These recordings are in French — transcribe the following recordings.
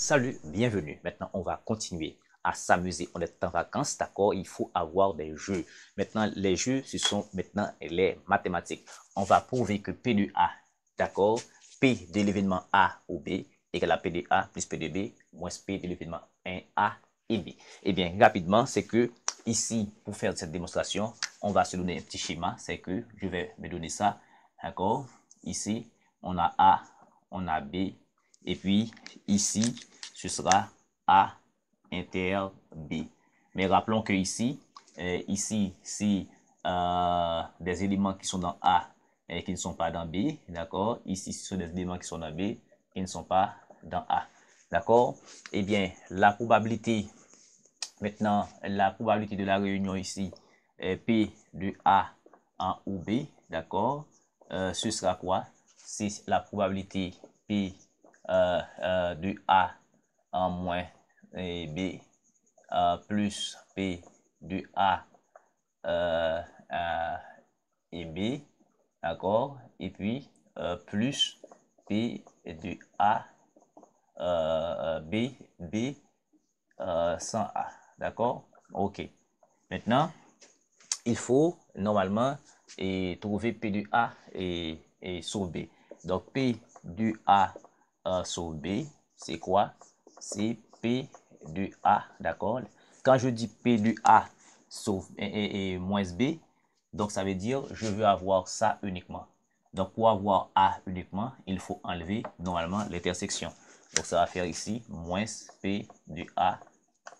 Salut, bienvenue. Maintenant, on va continuer à s'amuser. On est en vacances, d'accord? Il faut avoir des jeux. Maintenant, les jeux, ce sont maintenant les mathématiques. On va prouver que P de A, d'accord? P de l'événement A ou B égale à P de A plus P de B moins P de l'événement 1A et B. Eh bien, rapidement, c'est que ici, pour faire cette démonstration, on va se donner un petit schéma. C'est que je vais me donner ça, d'accord? Ici, on a A, on a B, et puis ici, ce sera A inter B. Mais rappelons que ici, c'est des éléments qui sont dans A et qui ne sont pas dans B. D'accord? Ici, ce sont des éléments qui sont dans B et ne sont pas dans A. D'accord? Eh bien, la probabilité, maintenant, la probabilité de la réunion ici, P de A en ou B. D'accord? Ce sera quoi? C'est la probabilité P de A en moins B plus P de A et B, d'accord? Et puis plus P de A B sans A, d'accord? Ok. Maintenant, il faut normalement trouver P de A et sur B. Donc P de A sur B, c'est quoi? C'est P de A, d'accord? Quand je dis P de A sur et moins B, donc ça veut dire je veux avoir ça uniquement. Donc pour avoir A uniquement, il faut enlever normalement l'intersection. Donc ça va faire ici moins P de A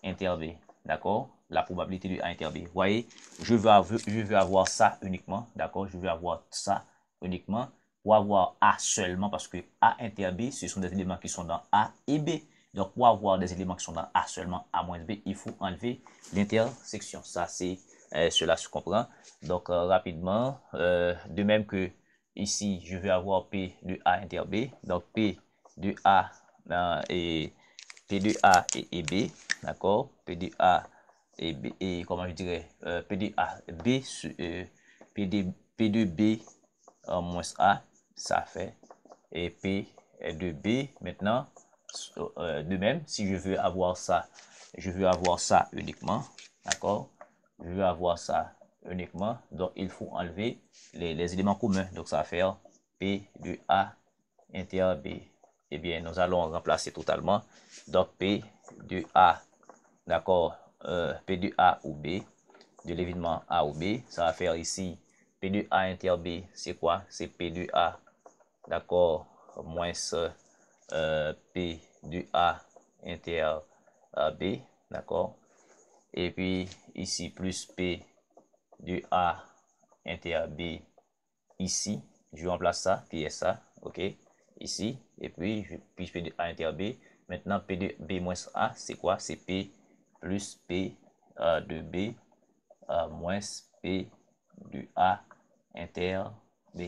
inter B. D'accord? La probabilité de A inter B. Vous voyez, je veux avoir ça uniquement. D'accord? Je veux avoir ça uniquement pour avoir A seulement parce que A inter B, ce sont des éléments qui sont dans A et B. Donc, pour avoir des éléments qui sont dans A seulement, A moins B, il faut enlever l'intersection. Ça, c'est cela se comprend. Donc, rapidement, de même que ici, je veux avoir P de A inter B. Donc, P de A et P de A et B, d'accord? P de A et B, et comment je dirais, P de A, B, P de B moins A, ça fait, et P de B, maintenant, de même, si je veux avoir ça, je veux avoir ça uniquement, d'accord? Je veux avoir ça uniquement, donc il faut enlever les éléments communs, donc ça va faire P de A inter B. Eh bien, nous allons remplacer totalement. Donc, P de A, d'accord, P de A ou B, de l'événement A ou B, ça va faire ici, P de A inter B, c'est quoi? C'est P de A, d'accord, moins P de A inter B, d'accord? Et puis, ici, plus P de A inter B, ici, je remplace ça, qui est ça, ok? Ici, et puis P de A inter B. Maintenant, P de B moins A, c'est quoi? C'est P plus P de B moins P de A inter B.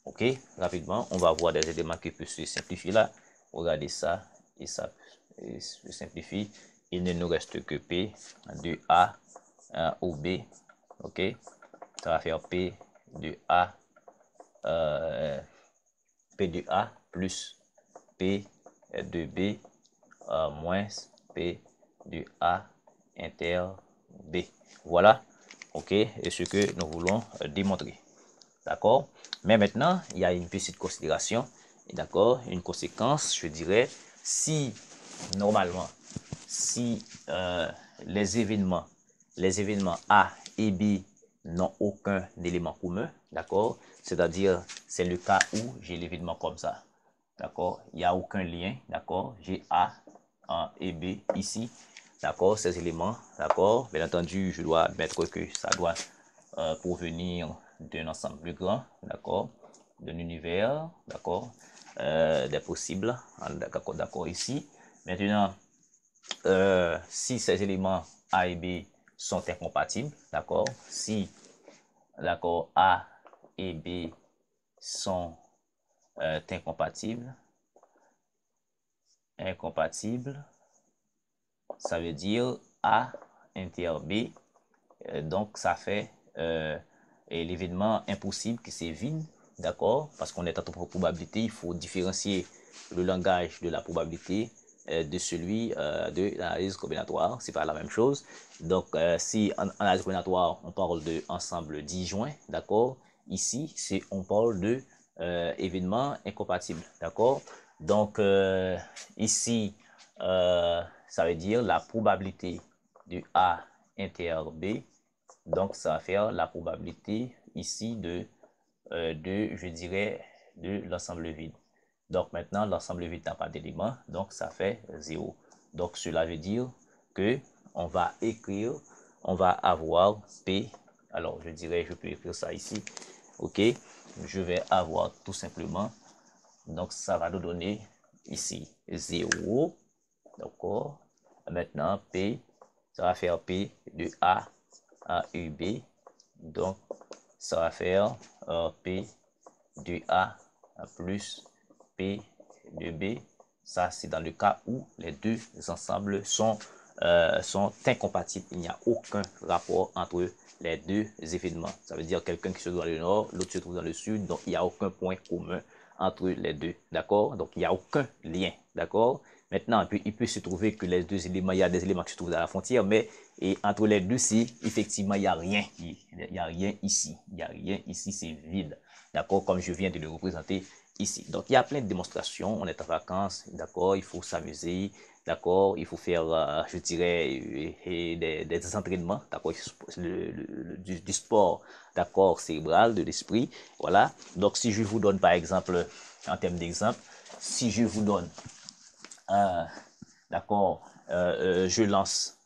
Ok, rapidement, on va voir des éléments qui peuvent se simplifier là. Regardez ça, et ça se simplifie. Il ne nous reste que P de A ou B. Ok, ça va faire P de A P de A plus P de B moins P de A inter B. Voilà, ok, et ce que nous voulons démontrer. D'accord? Mais maintenant, il y a une petite considération. D'accord? Une conséquence, je dirais, si normalement, si les événements A et B n'ont aucun élément commun, d'accord? C'est-à-dire, c'est le cas où j'ai l'événement comme ça, d'accord? Il n'y a aucun lien, d'accord? J'ai A et B ici, d'accord? Ces éléments, d'accord? Bien entendu, je dois mettre que ça doit provenir d'un ensemble plus grand, d'accord? D'un univers, d'accord? Des possibles, d'accord, ici. Maintenant, si ces éléments A et B sont incompatibles, d'accord? Si, d'accord, A et B sont incompatibles, ça veut dire A inter B, donc ça fait l'événement impossible qui c'est vide, d'accord? Parce qu'on est en probabilité, il faut différencier le langage de la probabilité de celui de l'analyse combinatoire. C'est pas la même chose. Donc, si en analyse combinatoire, on parle de ensemble disjoint, d'accord? Ici, on parle de événements incompatibles, d'accord? Donc, ici, ça veut dire la probabilité de A inter B. Donc, ça va faire la probabilité ici je dirais, de l'ensemble vide. Donc, maintenant, l'ensemble vide n'a pas d'éléments, donc ça fait 0. Donc, cela veut dire que on va avoir P. Alors, je dirais, je peux écrire ça ici. OK, je vais avoir tout simplement, donc ça va nous donner ici 0. D'accord. Maintenant, P, ça va faire P de A à UB. Donc, ça va faire P de A plus P de B. Ça, c'est dans le cas où les deux ensembles sont incompatibles. Il n'y a aucun rapport entre les deux événements. Ça veut dire quelqu'un qui se trouve dans le nord, l'autre se trouve dans le sud. Donc, il n'y a aucun point commun entre les deux. D'accord? Donc, il n'y a aucun lien. D'accord? Maintenant, il peut se trouver que les deux éléments, il y a des éléments qui se trouvent dans la frontière, mais entre les deux, si effectivement, il n'y a rien. Il n'y a rien ici. Il n'y a rien ici, c'est vide. D'accord? Comme je viens de le représenter ici. Donc, il y a plein de démonstrations. On est en vacances. D'accord? Il faut s'amuser. D'accord? Il faut faire, je dirais, des entraînements. D'accord? Du sport. D'accord? Cérébral, de l'esprit. Voilà. Donc, si je vous donne, par exemple, en termes d'exemple, si je vous donne d'accord, je lance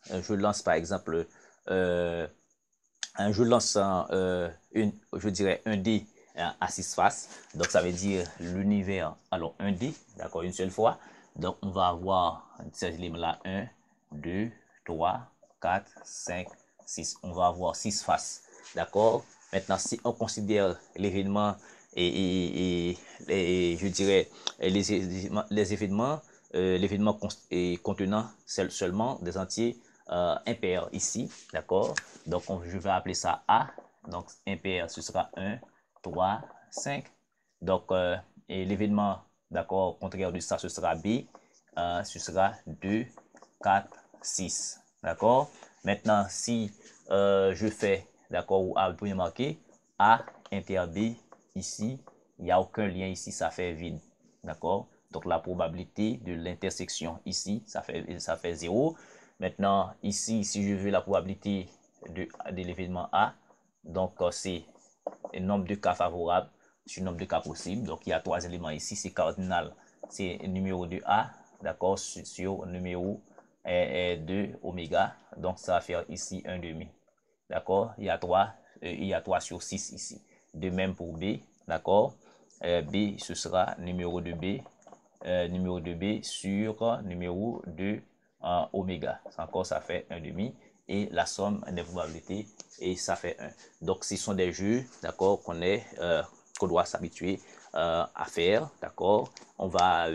par exemple, je lance je dirais un dé à 6 faces. Donc ça veut dire l'univers, alors un dé, d'accord, une seule fois. Donc on va avoir ces éléments-là, 1, 2, 3, 4, 5, 6. On va avoir 6 faces, d'accord. Maintenant, si on considère l'événement et je dirais les événements, l'événement contenant seulement des entiers impairs ici, d'accord. Donc je vais appeler ça A. Donc impair, ce sera 1, 3, 5. Donc et l'événement, d'accord, contraire de ça, ce sera B. Ce sera 2, 4, 6. D'accord. Maintenant, si je fais, d'accord, ou A, vous marquer A inter B ici, il n'y a aucun lien ici, ça fait vide. D'accord. Donc la probabilité de l'intersection ici, ça fait 0. Maintenant, ici, si je veux la probabilité de l'événement A, donc c'est le nombre de cas favorables sur le nombre de cas possibles. Donc il y a 3 éléments ici, c'est cardinal, c'est numéro de A, d'accord, sur numéro de oméga. Donc ça va faire ici 1 demi. D'accord, il y a 3 sur 6 ici. De même pour B, d'accord. B, ce sera numéro de B sur numéro de oméga. Encore, ça fait 1 demi. Et la somme des probabilités, et ça fait 1. Donc, ce sont des jeux, d'accord, qu'on doit s'habituer à faire, d'accord. On va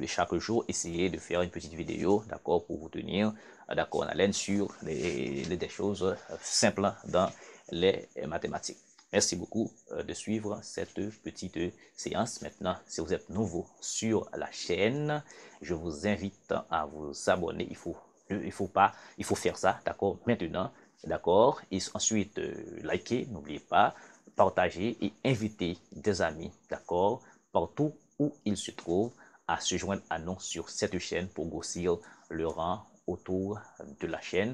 chaque jour essayer de faire une petite vidéo, d'accord, pour vous tenir, d'accord, en haleine sur des choses simples dans les mathématiques. Merci beaucoup de suivre cette petite séance. Maintenant, si vous êtes nouveau sur la chaîne, je vous invite à vous abonner. Il faut faire ça, d'accord, maintenant, d'accord, et ensuite liker, n'oubliez pas, partager et inviter des amis, d'accord, partout où ils se trouvent, à se joindre à nous sur cette chaîne pour grossir le rang autour de la chaîne.